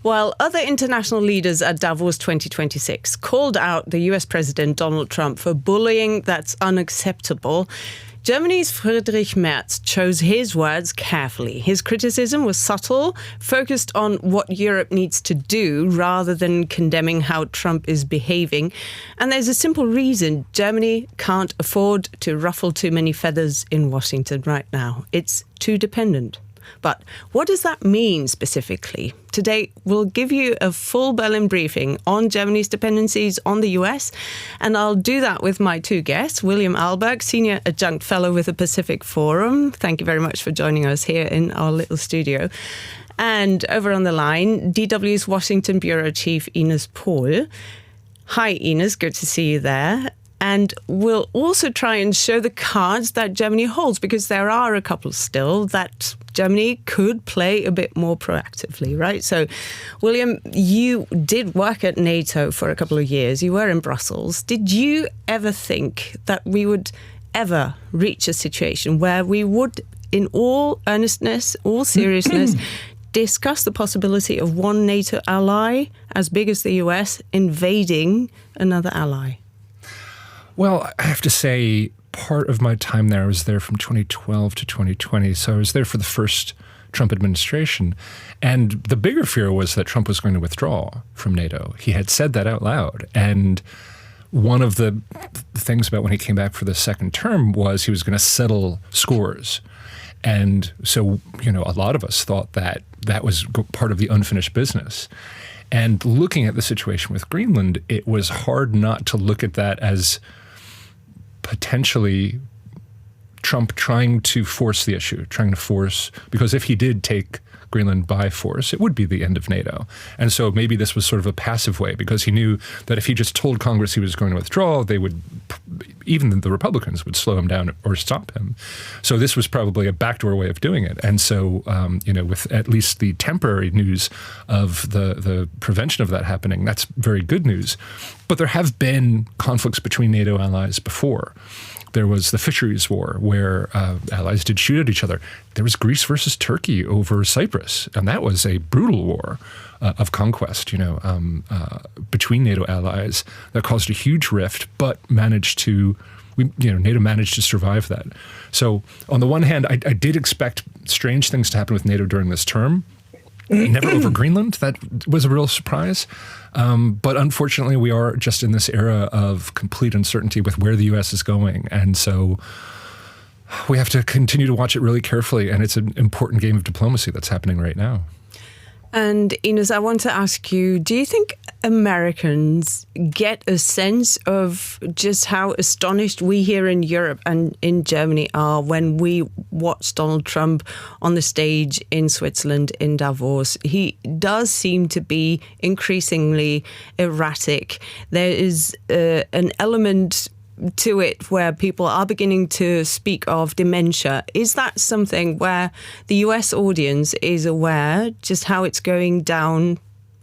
While other international leaders at Davos 2026 called out the US President Donald Trump for bullying that's unacceptable, Germany's Friedrich Merz chose his words carefully. His criticism was subtle, focused on what Europe needs to do rather than condemning how Trump is behaving. And there's a simple reason: Germany can't afford to ruffle too many feathers in Washington right now. It's too dependent. But what does that mean specifically? Today, we'll give you a full Berlin briefing on Germany's dependencies on the US, and I'll do that with my two guests, William Alberque, Senior Adjunct Fellow with the Pacific Forum. Thank you very much for joining us here in our little studio. And over on the line, DW's Washington Bureau Chief Ines Pohl. Hi, Ines, good to see you there. And we'll also try and show the cards that Germany holds, because there are a couple still that Germany could play a bit more proactively, right? So, William, you did work at NATO for a couple of years. You were in Brussels. Did you ever think that we would ever reach a situation where we would, in all earnestness, all seriousness, discuss the possibility of one NATO ally as big as the US invading another ally? Well, I have to say, part of my time there, I was there from 2012 to 2020. So I was there for the first Trump administration. And the bigger fear was that Trump was going to withdraw from NATO. He had said that out loud. And one of the things about when he came back for the second term was he was going to settle scores. And so, a lot of us thought that that was part of the unfinished business. And looking at the situation with Greenland, it was hard not to look at that as potentially Trump trying to force the issue, because if he did take Greenland by force, it would be the end of NATO. And so maybe this was sort of a passive way, because he knew that if he just told Congress he was going to withdraw, even the Republicans would slow him down or stop him. So this was probably a backdoor way of doing it. And so, with at least the temporary news of the prevention of that happening, that's very good news. But there have been conflicts between NATO allies before. There was the fisheries war, where allies did shoot at each other. There was Greece versus Turkey over Cyprus, and that was a brutal war of conquest, between NATO allies that caused a huge rift, but NATO managed to survive that. So on the one hand, I did expect strange things to happen with NATO during this term. Never over Greenland. That was a real surprise. But unfortunately, we are just in this era of complete uncertainty with where the U.S. is going. And so we have to continue to watch it really carefully. And it's an important game of diplomacy that's happening right now. And Ines, I want to ask you, do you think Americans get a sense of just how astonished we here in Europe and in Germany are when we watch Donald Trump on the stage in Switzerland, in Davos? He does seem to be increasingly erratic. There is an element to it where people are beginning to speak of dementia. Is that something where the US audience is aware just how it's going down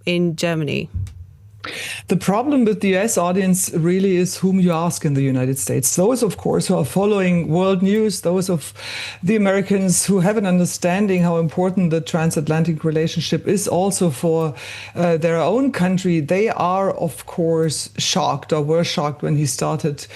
in Germany? The problem with the US audience really is whom you ask in the United States. Those, of course, who are following world news, those of the Americans who have an understanding how important the transatlantic relationship is also for their own country, they are, of course, shocked, or were shocked when he started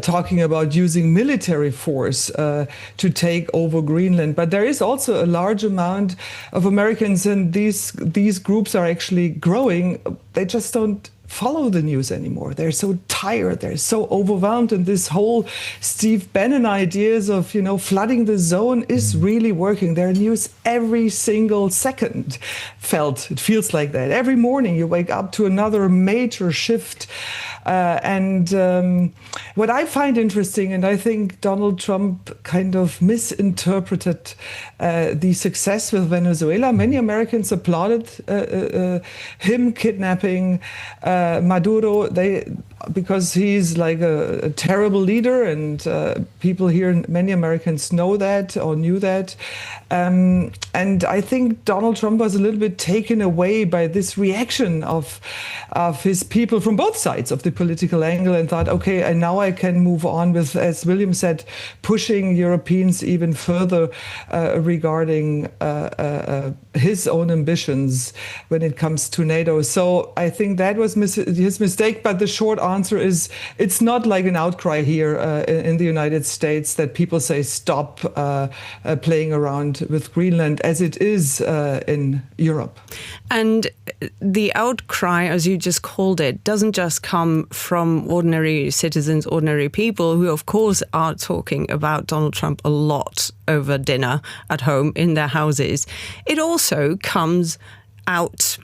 talking about using military force to take over Greenland. But there is also a large amount of Americans, and these groups are actually growing. They just don't follow the news anymore. They're so tired. They're so overwhelmed. And this whole Steve Bannon ideas of, flooding the zone is really working. There are news every single second. It feels like that. Every morning you wake up to another major shift. What I find interesting, and I think Donald Trump kind of misinterpreted the success with Venezuela. Many Americans applauded him kidnapping Maduro, because he's like a terrible leader, and people here, many Americans know that or knew that. And I think Donald Trump was a little bit taken away by this reaction of his people from both sides of the political angle, and thought, okay, and now I can move on with, as William said, pushing Europeans even further regarding his own ambitions when it comes to NATO. So I think that was his mistake. But the short answer is, it's not like an outcry here in the United States that people say stop playing around with Greenland, as it is in Europe. And the outcry, as you just called it, doesn't just come from ordinary citizens, ordinary people who, of course, are talking about Donald Trump a lot over dinner at home in their houses. It also comes out,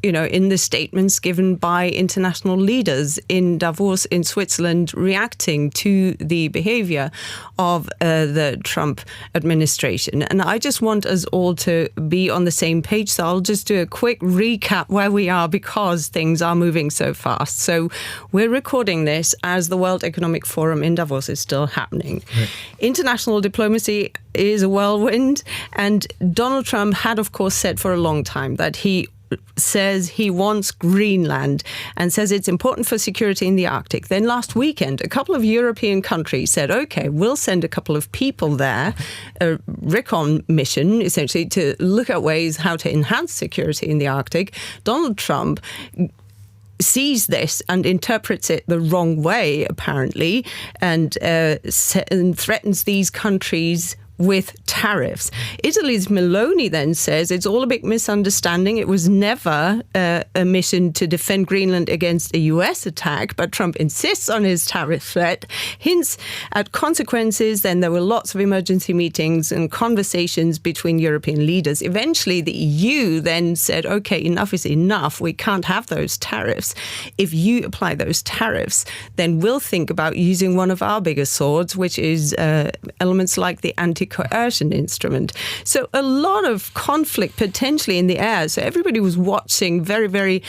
in the statements given by international leaders in Davos, in Switzerland, reacting to the behavior of the Trump administration. And I just want us all to be on the same page. So I'll just do a quick recap where we are, because things are moving so fast. So we're recording this as the World Economic Forum in Davos is still happening. Right. International diplomacy is a whirlwind. And Donald Trump had, of course, said for a long time that he says he wants Greenland and says it's important for security in the Arctic. Then last weekend, a couple of European countries said, OK, we'll send a couple of people there, a recon mission, essentially, to look at ways how to enhance security in the Arctic. Donald Trump sees this and interprets it the wrong way, apparently, and threatens these countries with tariffs. Italy's Meloni then says it's all a big misunderstanding. It was never a mission to defend Greenland against a US attack, but Trump insists on his tariff threat, hints at consequences. Then there were lots of emergency meetings and conversations between European leaders. Eventually, the EU then said, OK, enough is enough. We can't have those tariffs. If you apply those tariffs, then we'll think about using one of our biggest swords, which is elements like the anti-coercion instrument. So a lot of conflict potentially in the air. So everybody was watching very, very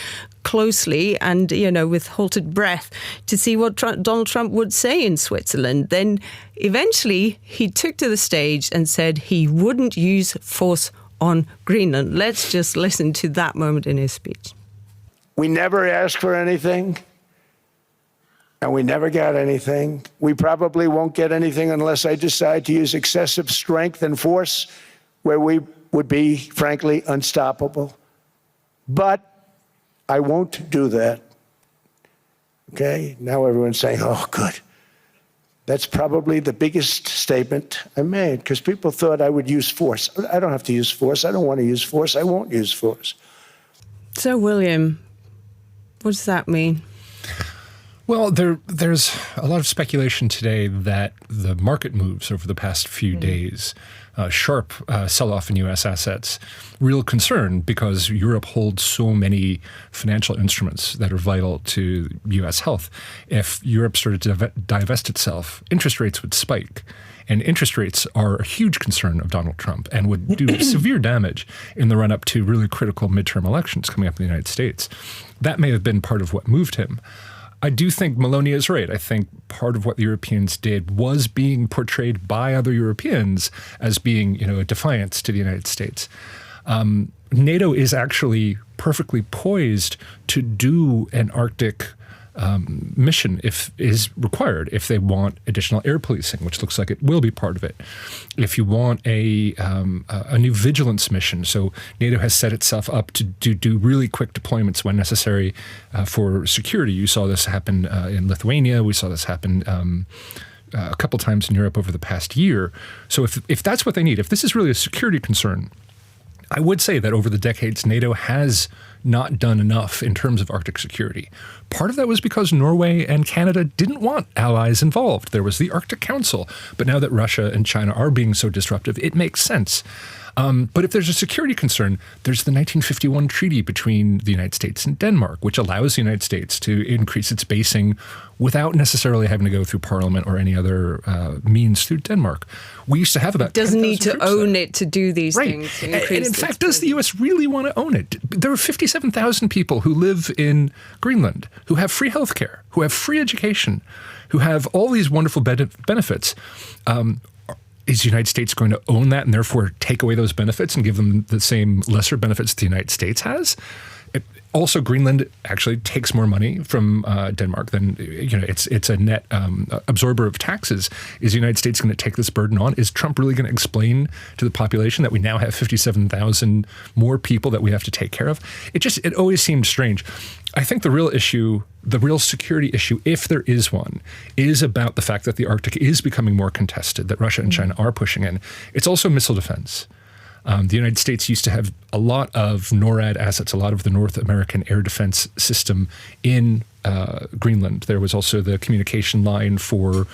closely and, with halted breath to see what Donald Trump would say in Switzerland. Then eventually he took to the stage and said he wouldn't use force on Greenland. Let's just listen to that moment in his speech. We never asked for anything. And we never got anything. We probably won't get anything unless I decide to use excessive strength and force where we would be, frankly, unstoppable. But I won't do that. Okay? Now everyone's saying, oh, good. That's probably the biggest statement I made, because people thought I would use force. I don't have to use force. I don't want to use force. I won't use force. So, William, what does that mean? Well, there's a lot of speculation today that the market moves over the past few days, sharp sell-off in U.S. assets, real concern because Europe holds so many financial instruments that are vital to U.S. health. If Europe started to divest itself, interest rates would spike. And interest rates are a huge concern of Donald Trump and would do severe damage in the run-up to really critical midterm elections coming up in the United States. That may have been part of what moved him. I do think Meloni is right. I think part of what the Europeans did was being portrayed by other Europeans as being, a defiance to the United States. NATO is actually perfectly poised to do an Arctic mission if is required, if they want additional air policing, which looks like it will be part of it. If you want a new vigilance mission, so NATO has set itself up to do really quick deployments when necessary for security. You saw this happen in Lithuania. We saw this happen a couple times in Europe over the past year. So if that's what they need, if this is really a security concern, I would say that over the decades, NATO has not done enough in terms of Arctic security. Part of that was because Norway and Canada didn't want allies involved. There was the Arctic Council. But now that Russia and China are being so disruptive, it makes sense. But if there's a security concern, there's the 1951 treaty between the United States and Denmark, which allows the United States to increase its basing without necessarily having to go through Parliament or any other means through Denmark. We used to have about 10,000 doesn't need to own there. it to do these things. To And in fact, does the U.S. really want to own it? There are 57,000 people who live in Greenland, who have free healthcare, who have free education, who have all these wonderful benefits. Is the United States going to own that and therefore take away those benefits and give them the same lesser benefits the United States has? Also, Greenland actually takes more money from Denmark than, it's a net absorber of taxes. Is the United States going to take this burden on? Is Trump really going to explain to the population that we now have 57,000 more people that we have to take care of? It always seemed strange. I think the real issue, the real security issue, if there is one, is about the fact that the Arctic is becoming more contested, that Russia and China are pushing in. It's also missile defense. The United States used to have a lot of NORAD assets, a lot of the North American air defense system in Greenland. There was also the communication line for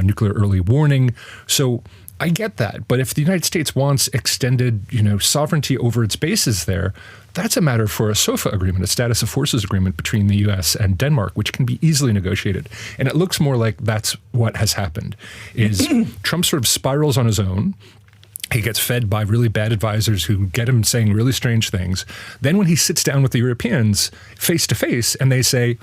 nuclear early warning. So I get that. But if the United States wants extended, sovereignty over its bases there, that's a matter for a SOFA agreement, a status of forces agreement between the U.S. and Denmark, which can be easily negotiated. And it looks more like that's what has happened, is Trump sort of spirals on his own. He gets fed by really bad advisors who get him saying really strange things. Then when he sits down with the Europeans face to face and they say,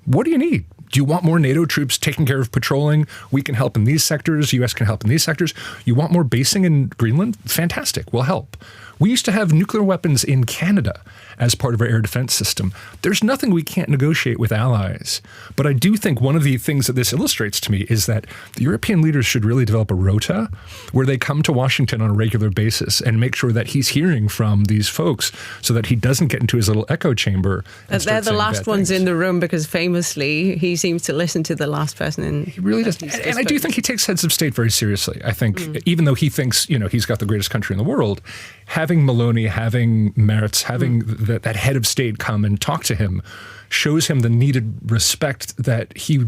what do you need? Do you want more NATO troops taking care of patrolling? We can help in these sectors. U.S. can help in these sectors. You want more basing in Greenland? Fantastic. We'll help. We used to have nuclear weapons in Canada as part of our air defense system. There's nothing we can't negotiate with allies. But I do think one of the things that this illustrates to me is that the European leaders should really develop a rota where they come to Washington on a regular basis and make sure that he's hearing from these folks so that he doesn't get into his little echo chamber. And they're the last ones in the room because famously he seems to listen to the last person. He really does. And I do think he takes heads of state very seriously. I think even though he thinks, he's got the greatest country in the world, having Maloney, having Merz, having that head of state come and talk to him shows him the needed respect that he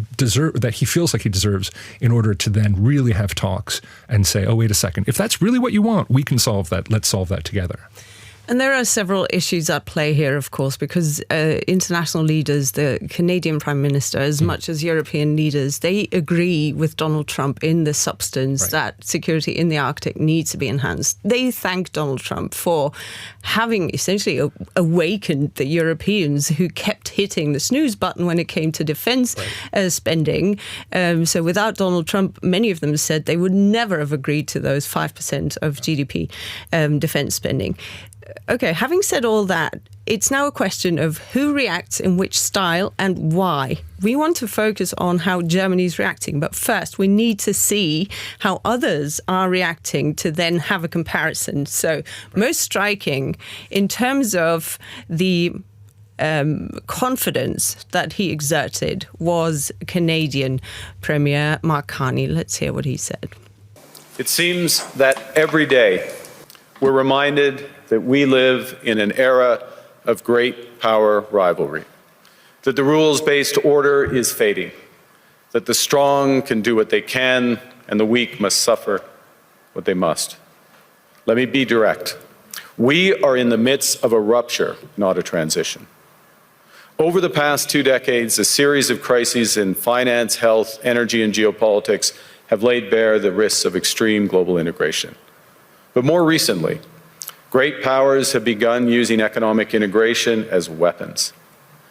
feels like he deserves in order to then really have talks and say, oh, wait a second, if that's really what you want, we can solve that. Let's solve that together. And there are several issues at play here, of course, because international leaders, the Canadian Prime Minister, as much as European leaders, they agree with Donald Trump in the substance that security in the Arctic needs to be enhanced. They thank Donald Trump for having essentially awakened the Europeans who kept hitting the snooze button when it came to defense spending. So without Donald Trump, many of them said they would never have agreed to those 5% of GDP defense spending. Okay, having said all that, it's now a question of who reacts in which style and why. We want to focus on how Germany's reacting, but first we need to see how others are reacting to then have a comparison. So most striking in terms of the confidence that he exerted was Canadian Premier Mark Carney. Let's hear what he said. It seems that every day we're reminded that we live in an era of great power rivalry, that the rules-based order is fading, that the strong can do what they can and the weak must suffer what they must. Let me be direct. We are in the midst of a rupture, not a transition. Over the past 2 decades, a series of crises in finance, health, energy, and geopolitics have laid bare the risks of extreme global integration. But more recently, great powers have begun using economic integration as weapons.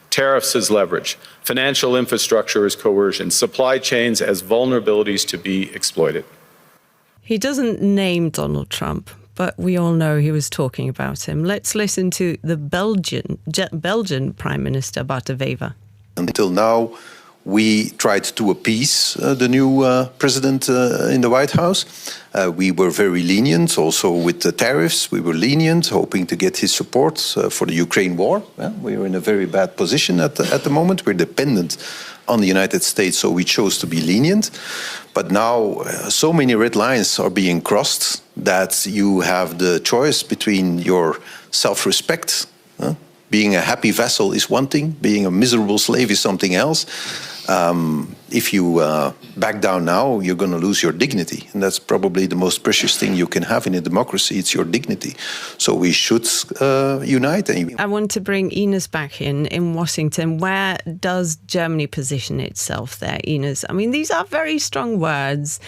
Tariffs as leverage, financial infrastructure as coercion, supply chains as vulnerabilities to be exploited. He doesn't name Donald Trump, but we all know he was talking about him. Let's listen to the Belgian Prime Minister, Bart de Wever. Until now, we tried to appease the new president in the White House. We were very lenient, also with the tariffs. We were lenient, hoping to get his support for the Ukraine war. We are in a very bad position at the moment. We're dependent on the United States, so we chose to be lenient. But now so many red lines are being crossed that you have the choice between your self-respect. Being a happy vassal is one thing, being a miserable slave is something else. If you back down now, you're going to lose your dignity. And that's probably the most precious thing you can have in a democracy. It's your dignity. So we should unite. I want to bring Ines back in Washington. Where does Germany position itself there, Ines? I mean, these are very strong words.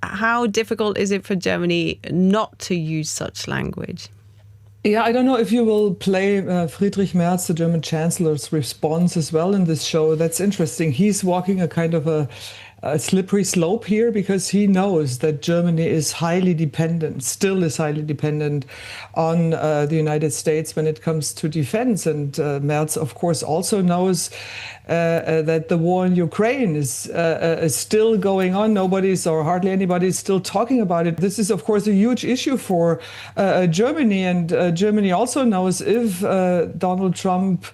How difficult is it for Germany not to use such language? Yeah, I don't know if you will play Friedrich Merz, the German Chancellor's response as well in this show. That's interesting. He's walking a kind of a slippery slope here because he knows that Germany is highly dependent, still is highly dependent on the United States when it comes to defense. And Merz, of course, also knows that the war in Ukraine is still going on. Nobody's or hardly anybody is still talking about it. This is, of course, a huge issue for Germany. And Germany also knows if Donald Trump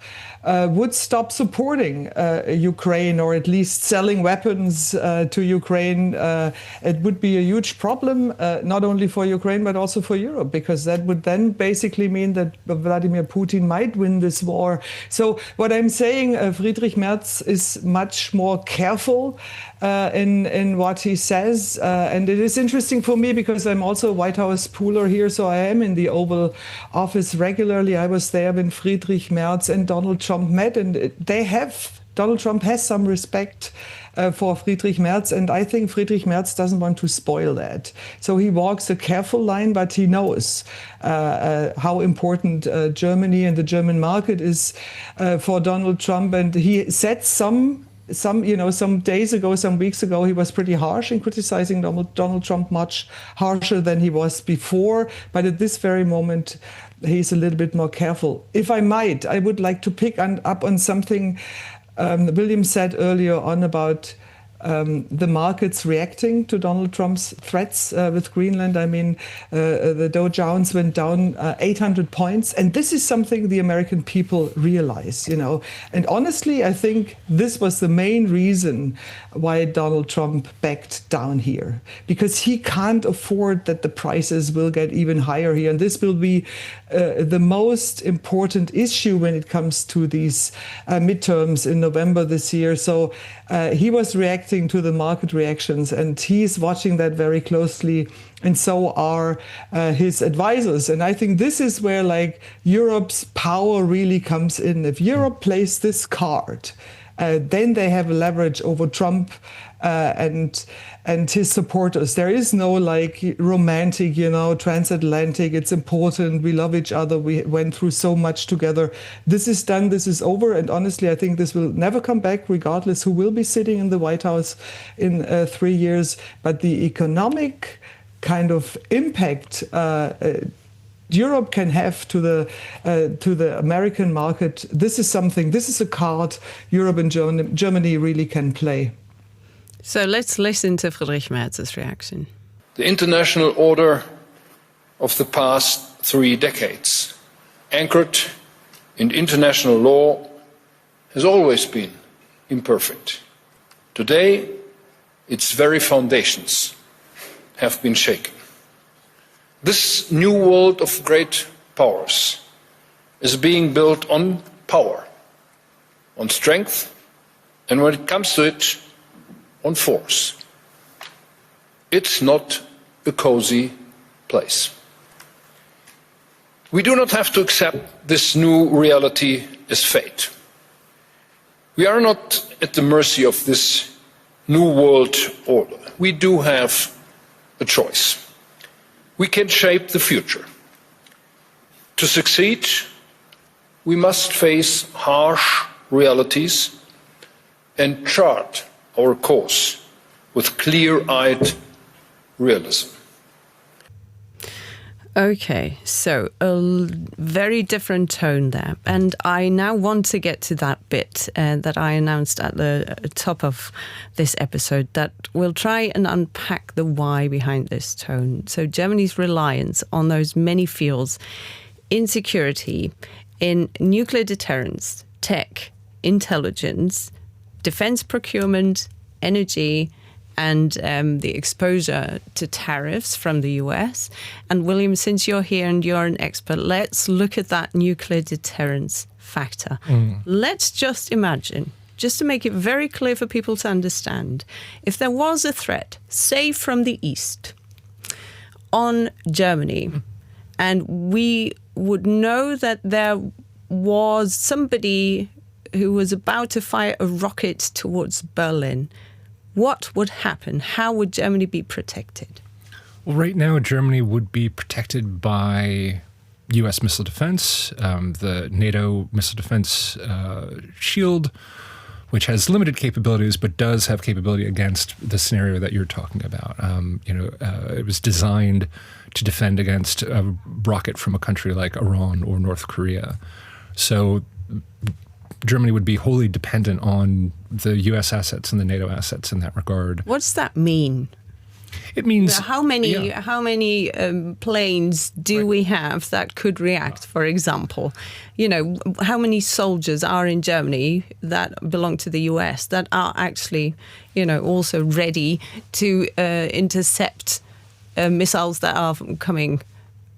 would stop supporting Ukraine or at least selling weapons to Ukraine, it would be a huge problem, not only for Ukraine, but also for Europe, because that would then basically mean that Vladimir Putin might win this war. So what I'm saying, Friedrich Merz is much more careful in what he says. And it is interesting for me because I'm also a White House pooler here, so I am in the Oval Office regularly. I was there when Friedrich Merz and Donald Trump met, and Donald Trump has some respect for Friedrich Merz, and I think Friedrich Merz doesn't want to spoil that. So he walks a careful line, but he knows how important Germany and the German market is for Donald Trump, and he said some days ago, some weeks ago, he was pretty harsh in criticizing Donald Trump, much harsher than he was before. But at this very moment, he's a little bit more careful. If I might, I would like to pick up on something William said earlier on about the markets reacting to Donald Trump's threats with Greenland. I mean, the Dow Jones went down 800 points. And this is something the American people realize, And honestly, I think this was the main reason why Donald Trump backed down here, because he can't afford that the prices will get even higher here. And this will be the most important issue when it comes to these midterms in November this year. So he was reacting to the market reactions, and he's watching that very closely, and so are his advisors. And I think this is where Europe's power really comes in. If Europe plays this card, then they have leverage over Trump and his supporters. There is no romantic, transatlantic, it's important, we love each other, we went through so much together. This is done, this is over, and honestly, I think this will never come back, regardless who will be sitting in the White House in 3 years. But the economic kind of impact Europe can have to the American market, this is a card Europe and Germany really can play. So let's listen to Friedrich Merz's reaction. The international order of the past 3 decades, anchored in international law, has always been imperfect. Today, its very foundations have been shaken. This new world of great powers is being built on power, on strength, and when it comes to it, on force. It's not a cozy place. We do not have to accept this new reality as fate. We are not at the mercy of this new world order. We do have a choice. We can shape the future. To succeed, we must face harsh realities and chart our course with clear-eyed realism. Okay, so a very different tone there. And I now want to get to that bit that I announced at the top of this episode, that we'll try and unpack the why behind this tone. So Germany's reliance on those many fields in security, in nuclear deterrence, tech, intelligence, defense procurement, energy, and the exposure to tariffs from the US. And William, since you're here and you're an expert, let's look at that nuclear deterrence factor. Let's just imagine just to make it very clear for people to understand, if there was a threat, say from the east, on Germany, and we would know that there was somebody who was about to fire a rocket towards Berlin, what would happen? How would Germany be protected? Well, right now, Germany would be protected by U.S. missile defense, the NATO missile defense shield, which has limited capabilities but does have capability against the scenario that you're talking about. It was designed to defend against a rocket from a country like Iran or North Korea. So Germany would be wholly dependent on the U.S. assets and the NATO assets in that regard. What does that mean? It means how many planes do we have that could react, for example? How many soldiers are in Germany that belong to the US that are actually, also ready to intercept missiles that are coming,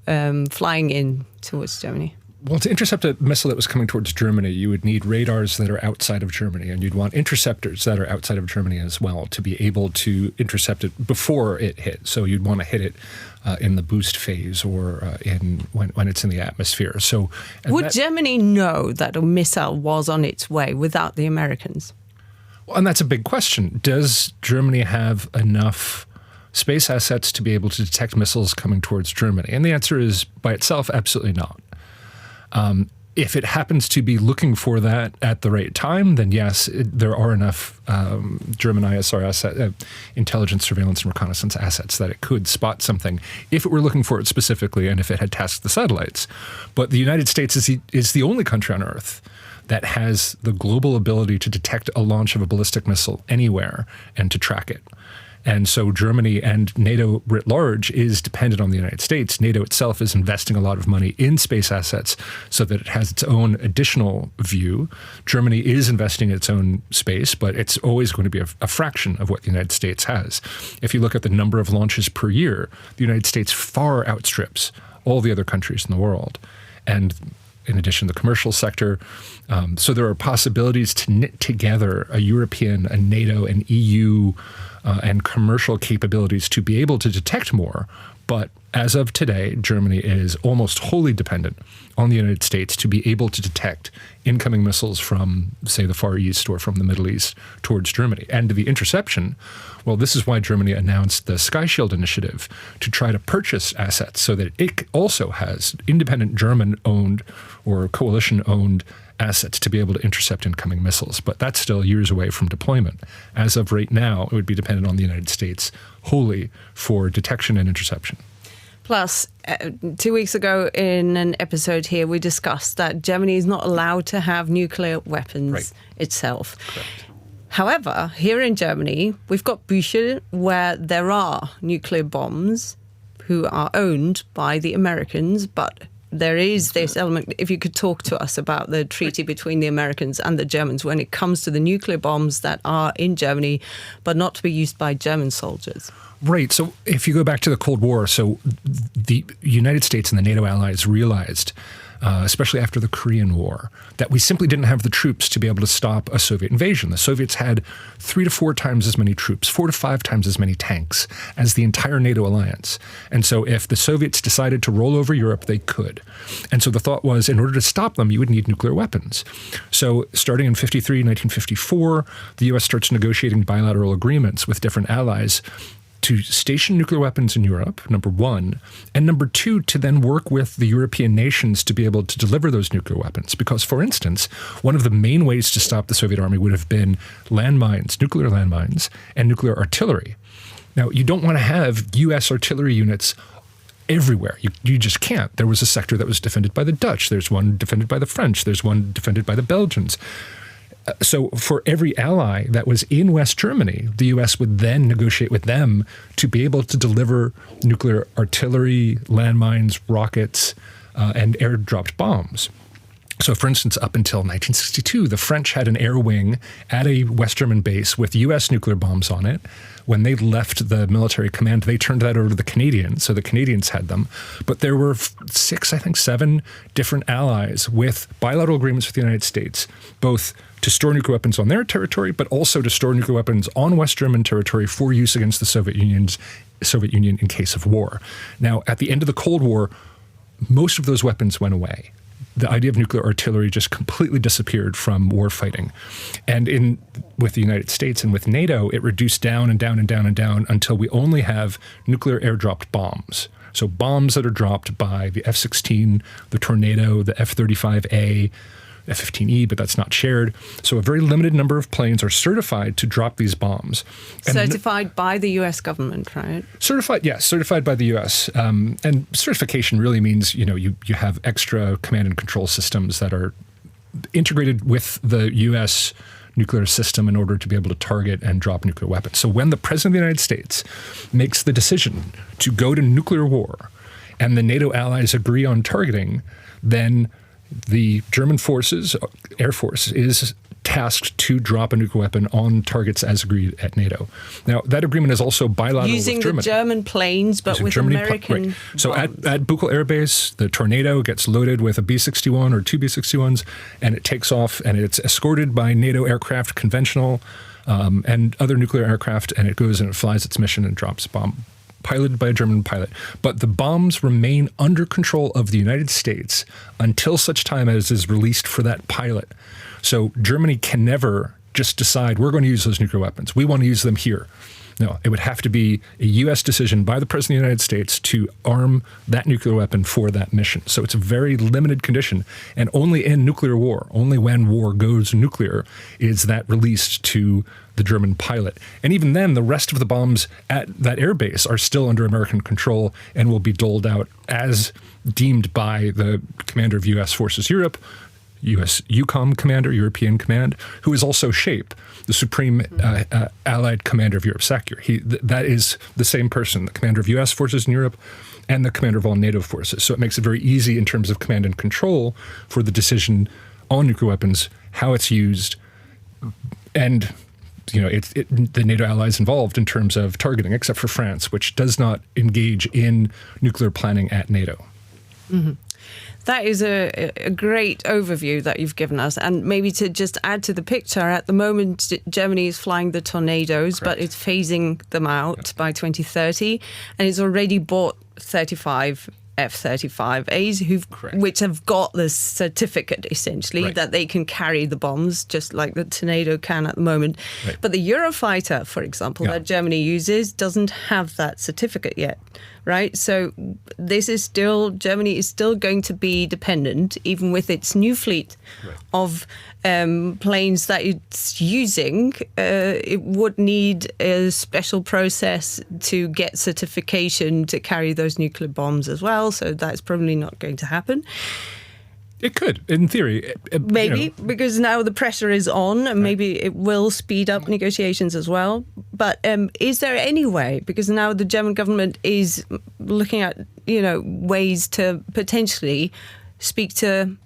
flying in towards Germany? Well, to intercept a missile that was coming towards Germany, you would need radars that are outside of Germany, and you'd want interceptors that are outside of Germany as well to be able to intercept it before it hit. So you'd want to hit it in the boost phase or when it's in the atmosphere. So would Germany know that a missile was on its way without the Americans? Well, and that's a big question. Does Germany have enough space assets to be able to detect missiles coming towards Germany? And the answer is, by itself, absolutely not. If it happens to be looking for that at the right time, then yes, there are enough German ISR intelligence, surveillance, and reconnaissance assets that it could spot something if it were looking for it specifically and if it had tasked the satellites. But the United States is the only country on Earth that has the global ability to detect a launch of a ballistic missile anywhere and to track it. And so Germany and NATO writ large is dependent on the United States. NATO itself is investing a lot of money in space assets so that it has its own additional view. Germany is investing in its own space, but it's always going to be a fraction of what the United States has. If you look at the number of launches per year, the United States far outstrips all the other countries in the world. And in addition, the commercial sector. So there are possibilities to knit together a European, a NATO, an EU, and commercial capabilities to be able to detect more. But as of today, Germany is almost wholly dependent on the United States to be able to detect incoming missiles from, say, the Far East or from the Middle East towards Germany. And the interception, well, this is why Germany announced the Sky Shield initiative to try to purchase assets so that it also has independent German-owned or coalition-owned assets to be able to intercept incoming missiles. But that's still years away from deployment. As of right now, it would be dependent on the United States wholly for detection and interception. Plus, 2 weeks ago in an episode here, we discussed that Germany is not allowed to have nuclear weapons itself. Correct. However, here in Germany, we've got Büchel where there are nuclear bombs who are owned by the Americans, but there is this element. If you could talk to us about the treaty between the Americans and the Germans when it comes to the nuclear bombs that are in Germany, but not to be used by German soldiers. Right. So if you go back to the Cold War, so the United States and the NATO allies realized, especially after the Korean War, that we simply didn't have the troops to be able to stop a Soviet invasion. The Soviets had 3 to 4 times as many troops, 4 to 5 times as many tanks as the entire NATO alliance. And so if the Soviets decided to roll over Europe, they could. And so the thought was, in order to stop them, you would need nuclear weapons. So starting in 1954, the U.S. starts negotiating bilateral agreements with different allies to station nuclear weapons in Europe, number one, and number two, to then work with the European nations to be able to deliver those nuclear weapons. Because, for instance, one of the main ways to stop the Soviet army would have been landmines, nuclear landmines, and nuclear artillery. Now, you don't want to have U.S. artillery units everywhere. You just can't. There was a sector that was defended by the Dutch. There's one defended by the French. There's one defended by the Belgians. So for every ally that was in West Germany, the U.S. would then negotiate with them to be able to deliver nuclear artillery, landmines, rockets, and air-dropped bombs. So, for instance, up until 1962, the French had an air wing at a West German base with U.S. nuclear bombs on it. When they left the military command, they turned that over to the Canadians, so the Canadians had them. But there were 7 different allies with bilateral agreements with the United States, both to store nuclear weapons on their territory, but also to store nuclear weapons on West German territory for use against the Soviet Union in case of war. Now, at the end of the Cold War, most of those weapons went away. The idea of nuclear artillery just completely disappeared from war fighting. And with the United States and with NATO, it reduced down and down and down and down until we only have nuclear air-dropped bombs. So bombs that are dropped by the F-16, the Tornado, the F-35A, F-15E, but that's not shared. So a very limited number of planes are certified to drop these bombs. Certified by the U.S. government, right? Certified, yes, certified by the U.S. And certification really means, you have extra command and control systems that are integrated with the U.S. nuclear system in order to be able to target and drop nuclear weapons. So when the President of the United States makes the decision to go to nuclear war and the NATO allies agree on targeting, then the German forces, Air Force, is tasked to drop a nuclear weapon on targets as agreed at NATO. Now, that agreement is also bilateral using with Germany. Using the German planes, but with American right. So at Buchel Air Base, the Tornado gets loaded with a B-61 or 2 B-61s, and it takes off, and it's escorted by NATO aircraft, conventional, and other nuclear aircraft, and it goes and it flies its mission and drops a bomb, piloted by a German pilot. But the bombs remain under control of the United States until such time as is released for that pilot. So Germany can never just decide, we're going to use those nuclear weapons. We want to use them here. No, it would have to be a U.S. decision by the President of the United States to arm that nuclear weapon for that mission. So it's a very limited condition. And only in nuclear war, only when war goes nuclear, is that released to the German pilot. And even then, the rest of the bombs at that airbase are still under American control and will be doled out as deemed by the commander of U.S. Forces Europe, U.S. EUCOM commander, European Command, who is also SHAPE, the Supreme Allied Commander of Europe, SACEUR. That is the same person, the commander of U.S. forces in Europe and the commander of all NATO forces. So it makes it very easy in terms of command and control for the decision on nuclear weapons, how it's used, and the NATO allies involved in terms of targeting, except for France, which does not engage in nuclear planning at NATO. Mm-hmm. That is a great overview that you've given us. And maybe to just add to the picture, at the moment, Germany is flying the Tornadoes, Correct. But it's phasing them out by 2030. And it's already bought 35 F-35As, which have got this certificate, essentially, that they can carry the bombs, just like the Tornado can at the moment. Right. But the Eurofighter, for example, that Germany uses, doesn't have that certificate yet, right? So Germany is still going to be dependent, even with its new fleet of planes that it's using. It would need a special process to get certification to carry those nuclear bombs as well. So that's probably not going to happen. It could, in theory. Maybe, because now the pressure is on, and maybe it will speed up negotiations as well. But is there any way, because now the German government is looking at, ways to potentially speak to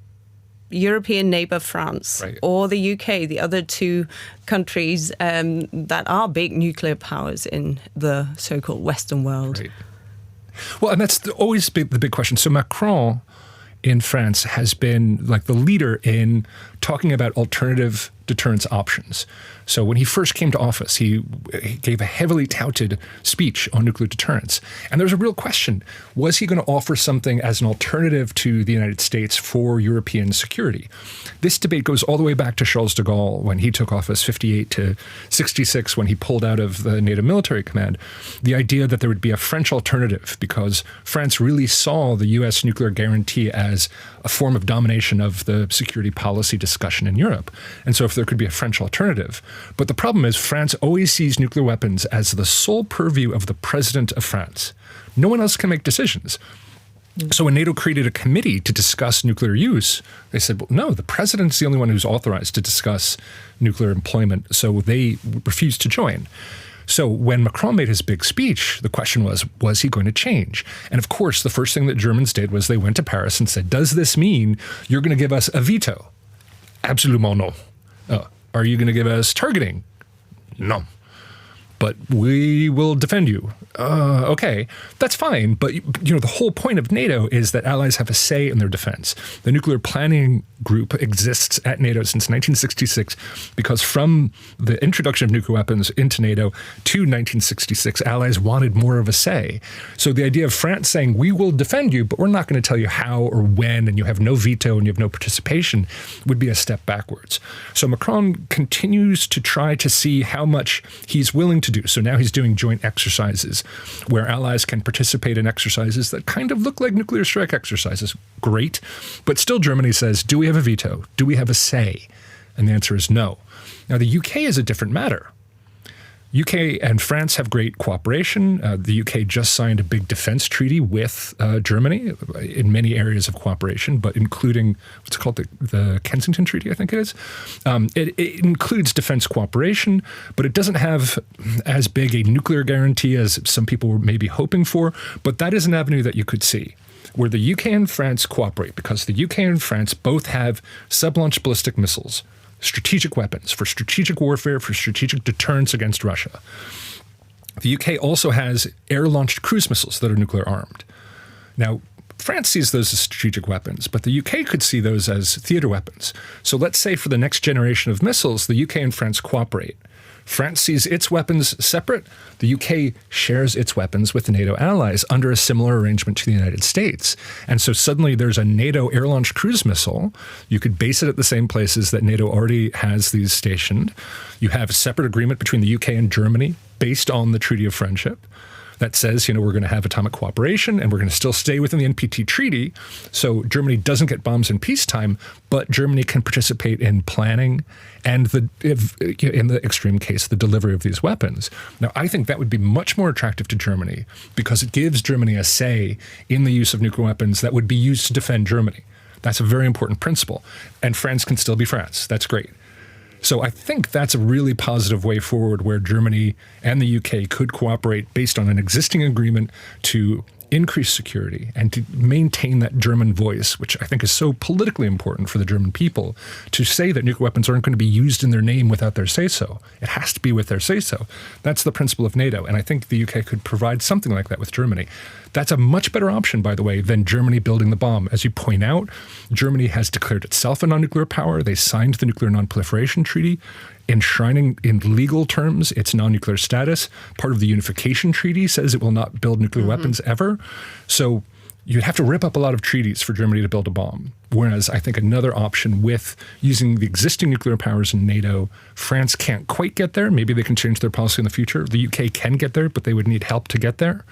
European neighbour France or the UK, the other two countries that are big nuclear powers in the so-called Western world? Right. Well, and that's always the big question. So Macron in France has been like the leader in talking about alternative deterrence options. So when he first came to office, he gave a heavily touted speech on nuclear deterrence. And there was a real question, was he going to offer something as an alternative to the United States for European security? This debate goes all the way back to Charles de Gaulle when he took office 58 to 66, when he pulled out of the NATO military command. The idea that there would be a French alternative because France really saw the U.S. nuclear guarantee as a form of domination of the security policy discussion in Europe. And so if there could be a French alternative. But the problem is France always sees nuclear weapons as the sole purview of the president of France. No one else can make decisions. So when NATO created a committee to discuss nuclear use, they said, well, no, the president's the only one who's authorized to discuss nuclear employment. So they refused to join. So when Macron made his big speech, the question was he going to change? And of course, the first thing that Germans did was they went to Paris and said, does this mean you're going to give us a veto? Absolument no. Are you going to give us targeting? No. But we will defend you. Okay, that's fine. But the whole point of NATO is that allies have a say in their defense. The nuclear planning group exists at NATO since 1966 because from the introduction of nuclear weapons into NATO to 1966, allies wanted more of a say. So the idea of France saying, we will defend you, but we're not going to tell you how or when, and you have no veto and you have no participation, would be a step backwards. So Macron continues to try to see how much he's willing to do. So now he's doing joint exercises where allies can participate in exercises that kind of look like nuclear strike exercises. Great. But still Germany says, do we have a veto? Do we have a say? And the answer is no. Now, the UK is a different matter. UK and France have great cooperation. The UK just signed a big defense treaty with Germany in many areas of cooperation, but including what's called the Kensington Treaty, I think it is. It includes defense cooperation, but it doesn't have as big a nuclear guarantee as some people were maybe hoping for. But that is an avenue that you could see, where the UK and France cooperate, because the UK and France both have sub-launched ballistic missiles, strategic weapons for strategic warfare, for strategic deterrence against Russia. The UK also has air-launched cruise missiles that are nuclear armed. Now, France sees those as strategic weapons, but the UK could see those as theater weapons. So let's say for the next generation of missiles, the UK and France cooperate. France sees its weapons separate. The UK shares its weapons with the NATO allies under a similar arrangement to the United States. And so suddenly there's a NATO air-launched cruise missile. You could base it at the same places that NATO already has these stationed. You have a separate agreement between the UK and Germany based on the Treaty of Friendship that says, we're going to have atomic cooperation and we're going to still stay within the NPT treaty. So Germany doesn't get bombs in peacetime, but Germany can participate in planning and in the extreme case, the delivery of these weapons. Now, I think that would be much more attractive to Germany because it gives Germany a say in the use of nuclear weapons that would be used to defend Germany. That's a very important principle. And France can still be France. That's great. So I think that's a really positive way forward where Germany and the UK could cooperate based on an existing agreement to increase security and to maintain that German voice, which I think is so politically important for the German people, to say that nuclear weapons aren't going to be used in their name without their say-so. It has to be with their say-so. That's the principle of NATO, and I think the UK could provide something like that with Germany. That's a much better option, by the way, than Germany building the bomb. As you point out, Germany has declared itself a non-nuclear power. They signed the Nuclear Non-Proliferation Treaty, enshrining in legal terms its non-nuclear status. Part of the Unification Treaty says it will not build nuclear weapons ever. So you'd have to rip up a lot of treaties for Germany to build a bomb. Whereas I think another option with using the existing nuclear powers in NATO, France can't quite get there. Maybe they can change their policy in the future. The UK can get there, but they would need help to get there.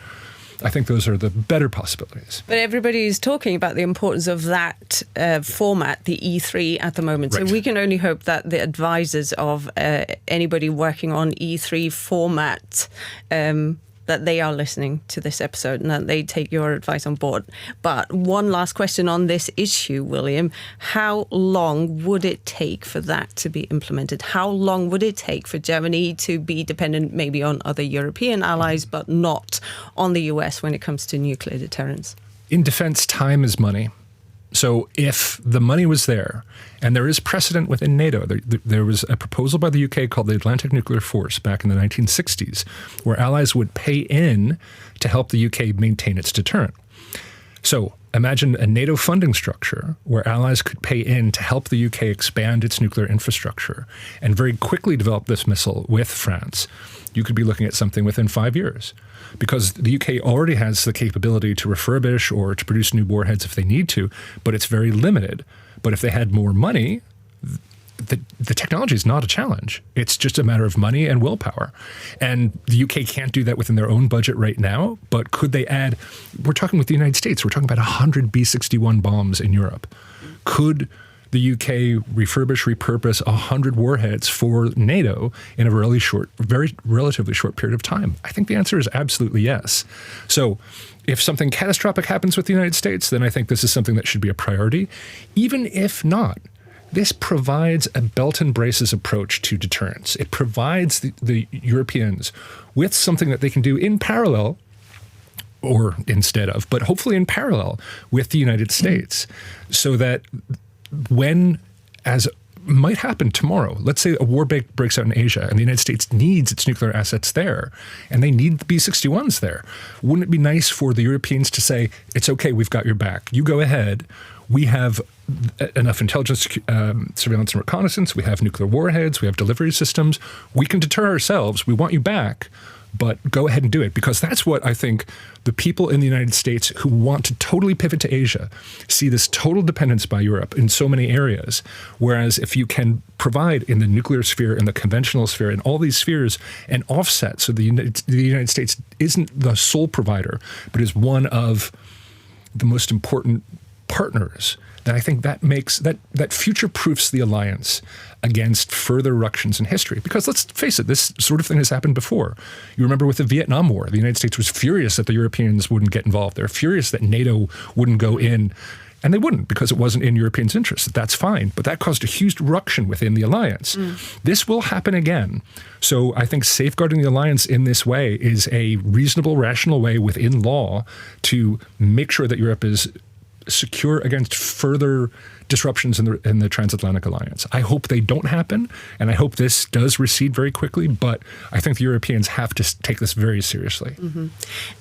I think those are the better possibilities. But everybody is talking about the importance of that format, the E3 at the moment. Right. So we can only hope that the advisors of anybody working on E3 format, that they are listening to this episode and that they take your advice on board. But one last question on this issue, William. How long would it take for that to be implemented? How long would it take for Germany to be dependent maybe on other European allies, but not on the US when it comes to nuclear deterrence? In defense, time is money. So if the money was there, and there is precedent within NATO, there was a proposal by the UK called the Atlantic Nuclear Force back in the 1960s, where allies would pay in to help the UK maintain its deterrent. So imagine a NATO funding structure where allies could pay in to help the UK expand its nuclear infrastructure and very quickly develop this missile with France. You could be looking at something within 5 years, because the UK already has the capability to refurbish or to produce new warheads if they need to, but it's very limited. But if they had more money, the technology is not a challenge. It's just a matter of money and willpower. And the UK can't do that within their own budget right now, but could they add, we're talking with the United States, we're talking about 100 B-61 bombs in Europe. Could the UK repurpose 100 warheads for NATO in a very relatively short period of time? I think the answer is absolutely yes. So if something catastrophic happens with the United States, then I think this is something that should be a priority. Even if not, this provides a belt and braces approach to deterrence. It provides the Europeans with something that they can do in parallel, or instead of, but hopefully in parallel with the United States, so that when, as might happen tomorrow, let's say a war breaks out in Asia and the United States needs its nuclear assets there, and they need the B-61s there, wouldn't it be nice for the Europeans to say, it's okay, we've got your back. You go ahead. We have enough intelligence, surveillance and reconnaissance. We have nuclear warheads. We have delivery systems. We can deter ourselves. We want you back, but go ahead and do it. Because that's what I think the people in the United States who want to totally pivot to Asia see, this total dependence by Europe in so many areas. Whereas if you can provide in the nuclear sphere, in the conventional sphere, in all these spheres, an offset so the United States isn't the sole provider, but is one of the most important partners, then I think that makes that future-proofs the alliance against further ructions in history. Because let's face it, this sort of thing has happened before. You remember with the Vietnam War, the United States was furious that the Europeans wouldn't get involved. They're furious that NATO wouldn't go in, and they wouldn't because it wasn't in Europeans' interest. That's fine, but that caused a huge ruction within the alliance. This will happen again. So I think safeguarding the alliance in this way is a reasonable, rational way within law to make sure that Europe is secure against further disruptions in the transatlantic alliance. I hope they don't happen, and I hope this does recede very quickly, but I think the Europeans have to take this very seriously.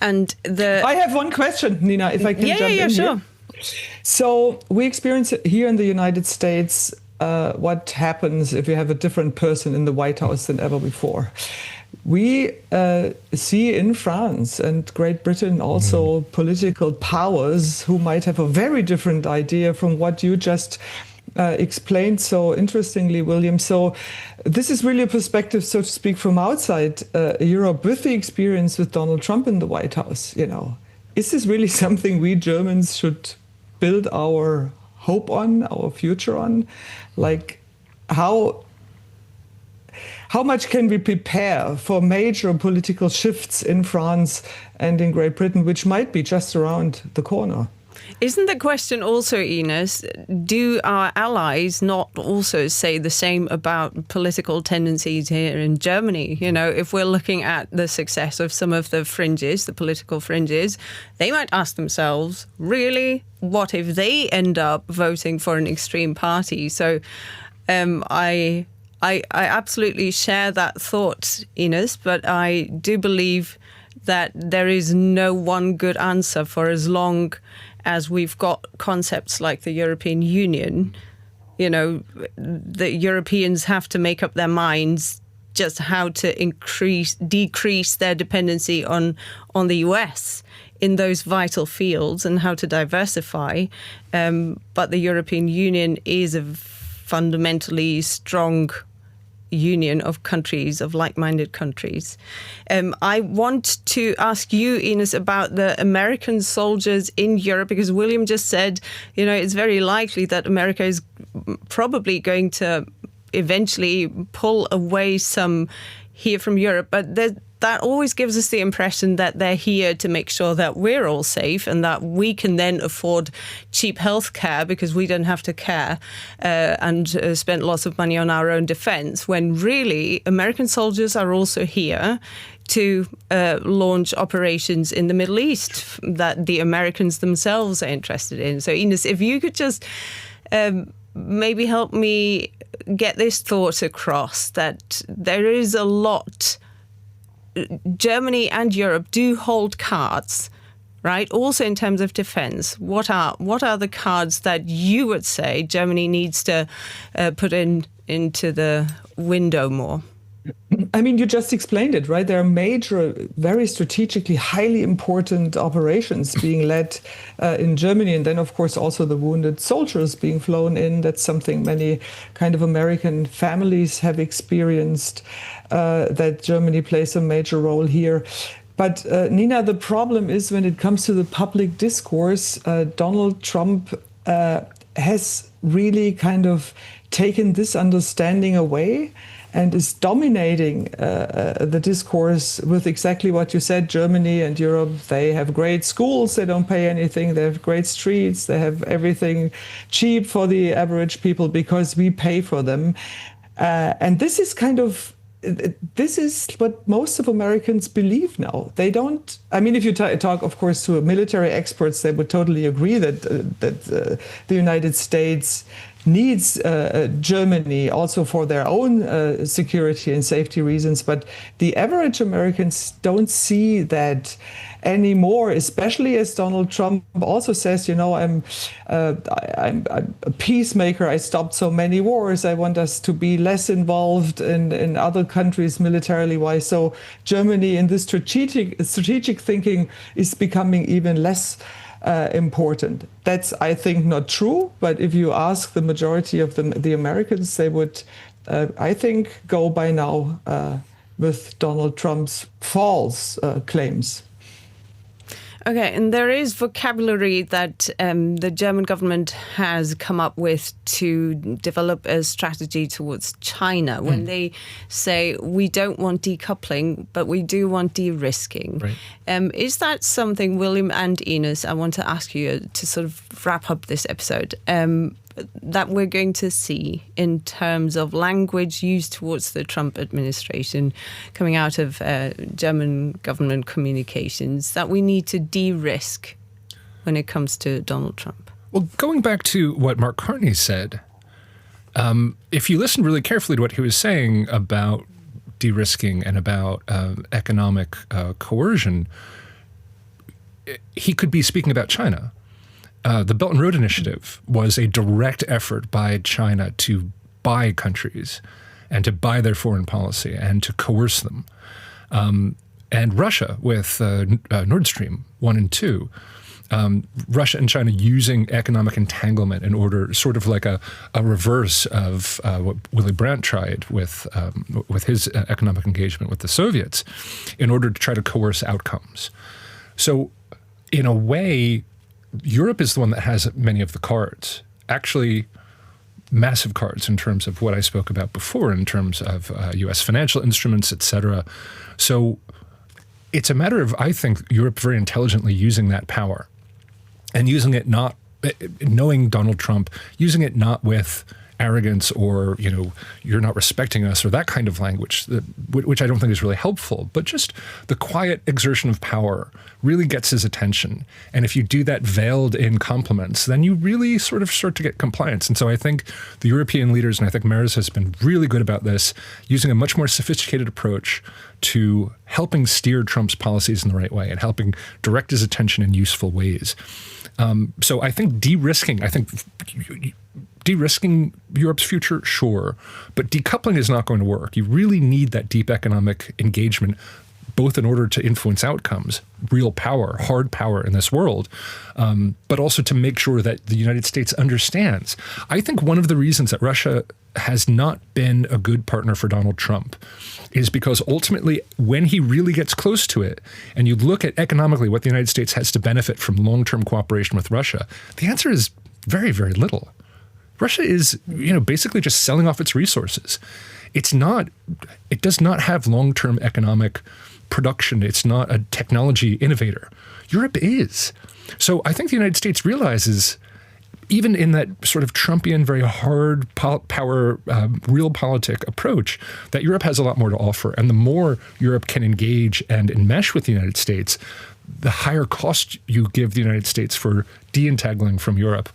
And I have one question, Nina, if I can jump in sure. here. So we experience here in the United States what happens if you have a different person in the White House than ever before. We see in France and Great Britain also political powers who might have a very different idea from what you just explained so interestingly, William. So this is really a perspective, so to speak, from outside Europe with the experience with Donald Trump in the White House. You know, is this really something we Germans should build our hope on, our future on? Like, how much can we prepare for major political shifts in France and in Great Britain, which might be just around the corner? Isn't the question also, Ines, do our allies not also say the same about political tendencies here in Germany? You know, if we're looking at the success of some of the fringes, the political fringes, they might ask themselves, really, what if they end up voting for an extreme party? So I absolutely share that thought, Ines, but I do believe that there is no one good answer for as long as we've got concepts like the European Union. You know, the Europeans have to make up their minds just how to decrease their dependency on the US in those vital fields and how to diversify. But the European Union is a fundamentally strong union of countries, of like-minded countries. I want to ask you, Ines, about the American soldiers in Europe, because William just said, you know, it's very likely that America is probably going to eventually pull away some here from Europe, but that always gives us the impression that they're here to make sure that we're all safe and that we can then afford cheap health care because we don't have to care and spend lots of money on our own defense, when really American soldiers are also here to launch operations in the Middle East that the Americans themselves are interested in. So, Ines, if you could just maybe help me get this thought across, that there is a lot. Germany and Europe do hold cards, right? Also in terms of defense, what are the cards that you would say Germany needs to put into the window more? I mean, you just explained it, right? There are major, very strategically highly important operations being led in Germany. And then, of course, also the wounded soldiers being flown in. That's something many kind of American families have experienced, that Germany plays a major role here. But Nina, the problem is when it comes to the public discourse, Donald Trump has really kind of taken this understanding away and is dominating the discourse with exactly what you said. Germany and Europe, they have great schools, they don't pay anything, they have great streets, they have everything cheap for the average people because we pay for them. And this is this is what most of Americans believe now. They don't, I mean, if you talk, of course, to military experts, they would totally agree that the United States needs Germany also for their own security and safety reasons. But the average Americans don't see that anymore, especially as Donald Trump also says, I'm a peacemaker. I stopped so many wars. I want us to be less involved in other countries militarily wise. So Germany in this strategic thinking is becoming even less important. That's, I think, not true. But if you ask the majority of the Americans, they would, I think, go by now with Donald Trump's false claims. Okay, and there is vocabulary that the German government has come up with to develop a strategy towards China when they say we don't want decoupling, but we do want de-risking. Right. Is that something, William and Ines, I want to ask you to sort of wrap up this episode, that we're going to see in terms of language used towards the Trump administration coming out of German government communications that we need to de-risk when it comes to Donald Trump? Well, going back to what Mark Carney said, if you listen really carefully to what he was saying about de-risking and about economic coercion, he could be speaking about China. The Belt and Road Initiative was a direct effort by China to buy countries and to buy their foreign policy and to coerce them. And Russia with Nord Stream 1 and 2, Russia and China using economic entanglement in order, sort of like a reverse of what Willy Brandt tried with his economic engagement with the Soviets, in order to try to coerce outcomes. So in a way, Europe is the one that has many of the cards, actually massive cards in terms of what I spoke about before, in terms of U.S. financial instruments, et cetera. So it's a matter of, I think, Europe very intelligently using that power and using it not, knowing Donald Trump, using it not with arrogance or, you're not respecting us or that kind of language, which I don't think is really helpful, but just the quiet exertion of power really gets his attention. And if you do that veiled in compliments, then you really sort of start to get compliance. And so I think the European leaders, and I think Merz has been really good about this, using a much more sophisticated approach to helping steer Trump's policies in the right way and helping direct his attention in useful ways. So I think de-risking Europe's future, sure, but decoupling is not going to work. You really need that deep economic engagement, both in order to influence outcomes, real power, hard power in this world, but also to make sure that the United States understands. I think one of the reasons that Russia has not been a good partner for Donald Trump is because ultimately, when he really gets close to it, and you look at economically what the United States has to benefit from long-term cooperation with Russia, the answer is very, very little. Russia is, basically just selling off its resources. It does not have long-term economic production. It's not a technology innovator. Europe is. So I think the United States realizes, even in that sort of Trumpian, very hard power, realpolitik approach, that Europe has a lot more to offer. And the more Europe can engage and enmesh with the United States, the higher cost you give the United States for de-entangling from Europe.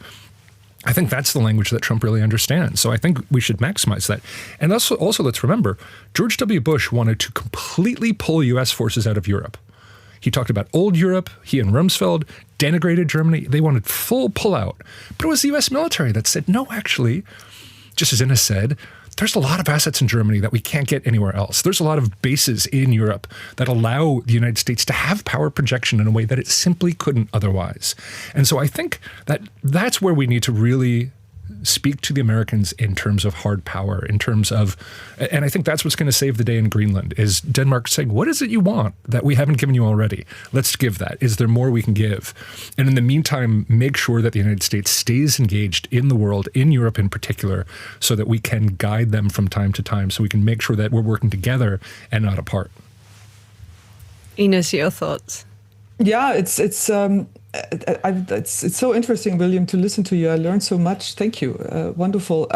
I think that's the language that Trump really understands. So I think we should maximize that. And also let's remember, George W. Bush wanted to completely pull U.S. forces out of Europe. He talked about old Europe. He and Rumsfeld denigrated Germany. They wanted full pullout. But it was the U.S. military that said, no, actually, just as Ines said, there's a lot of assets in Germany that we can't get anywhere else. There's a lot of bases in Europe that allow the United States to have power projection in a way that it simply couldn't otherwise. And so I think that that's where we need to really speak to the Americans in terms of hard power, in terms of, and I think that's what's going to save the day in Greenland, is Denmark saying, what is it you want that we haven't given you already? Let's give that. Is there more we can give? And in the meantime, make sure that the United States stays engaged in the world, in Europe in particular, so that we can guide them from time to time, so we can make sure that we're working together and not apart. Ines, your thoughts? Yeah, it's so interesting, William, to listen to you. I learned so much. Thank you. Wonderful.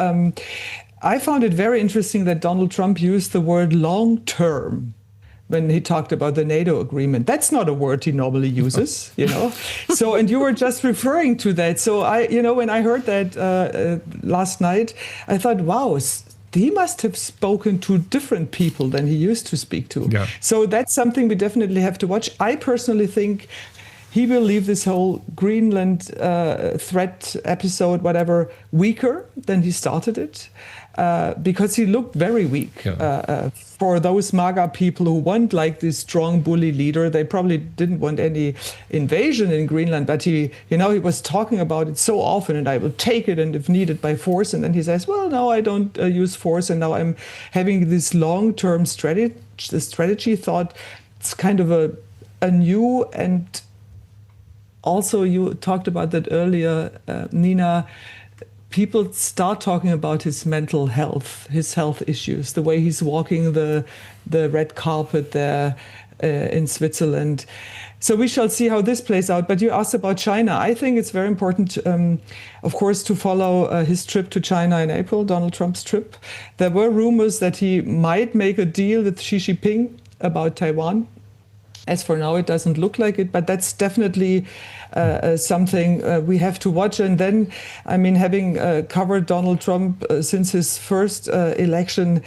I found it very interesting that Donald Trump used the word long-term when he talked about the NATO agreement. That's not a word he normally uses, you know. So, and you were just referring to that. So when I heard that last night, I thought, wow, he must have spoken to different people than he used to speak to. Yeah. So that's something we definitely have to watch. I personally think he will leave this whole Greenland threat episode, whatever, weaker than he started it, because he looked very weak. For those MAGA people who want like this strong bully leader, they probably didn't want any invasion in Greenland, but he was talking about it so often, and I will take it, and if needed by force. And then he says, well, no, I don't use force, and now I'm having this long-term strategy thought. It's kind of a new, and also you talked about that earlier, Nina. People start talking about his mental health, his health issues, the way he's walking the red carpet there in Switzerland. So we shall see how this plays out. But you asked about China. I think it's very important, of course, to follow his trip to China in April, Donald Trump's trip. There were rumors that he might make a deal with Xi Jinping about Taiwan. As for now, it doesn't look like it, but that's definitely something we have to watch. And then, I mean, having covered Donald Trump since his first election,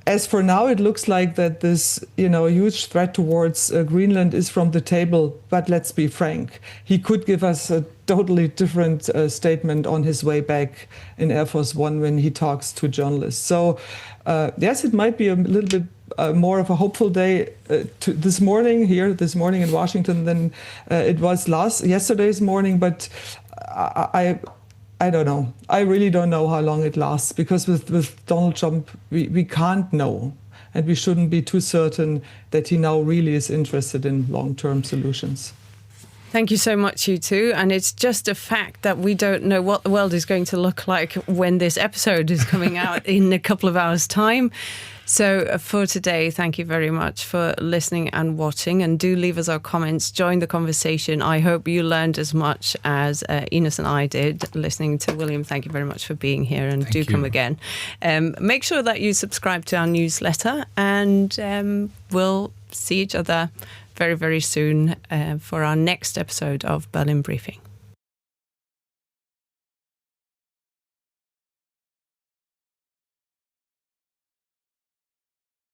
as for now, it looks like that this, huge threat towards Greenland is from the table. But let's be frank, he could give us a totally different statement on his way back in Air Force One when he talks to journalists. So, yes, it might be a little bit more of a hopeful day this morning in Washington than it was yesterday's morning. But I don't know. I really don't know how long it lasts, because with Donald Trump, we can't know. And we shouldn't be too certain that he now really is interested in long-term solutions. Thank you so much, you two. And it's just a fact that we don't know what the world is going to look like when this episode is coming out in a couple of hours' time. So for today, thank you very much for listening and watching. And do leave us our comments. Join the conversation. I hope you learned as much as Ines and I did listening to William. Thank you very much for being here, and do come again. Make sure that you subscribe to our newsletter, and we'll see each other very, very soon for our next episode of Berlin Briefing.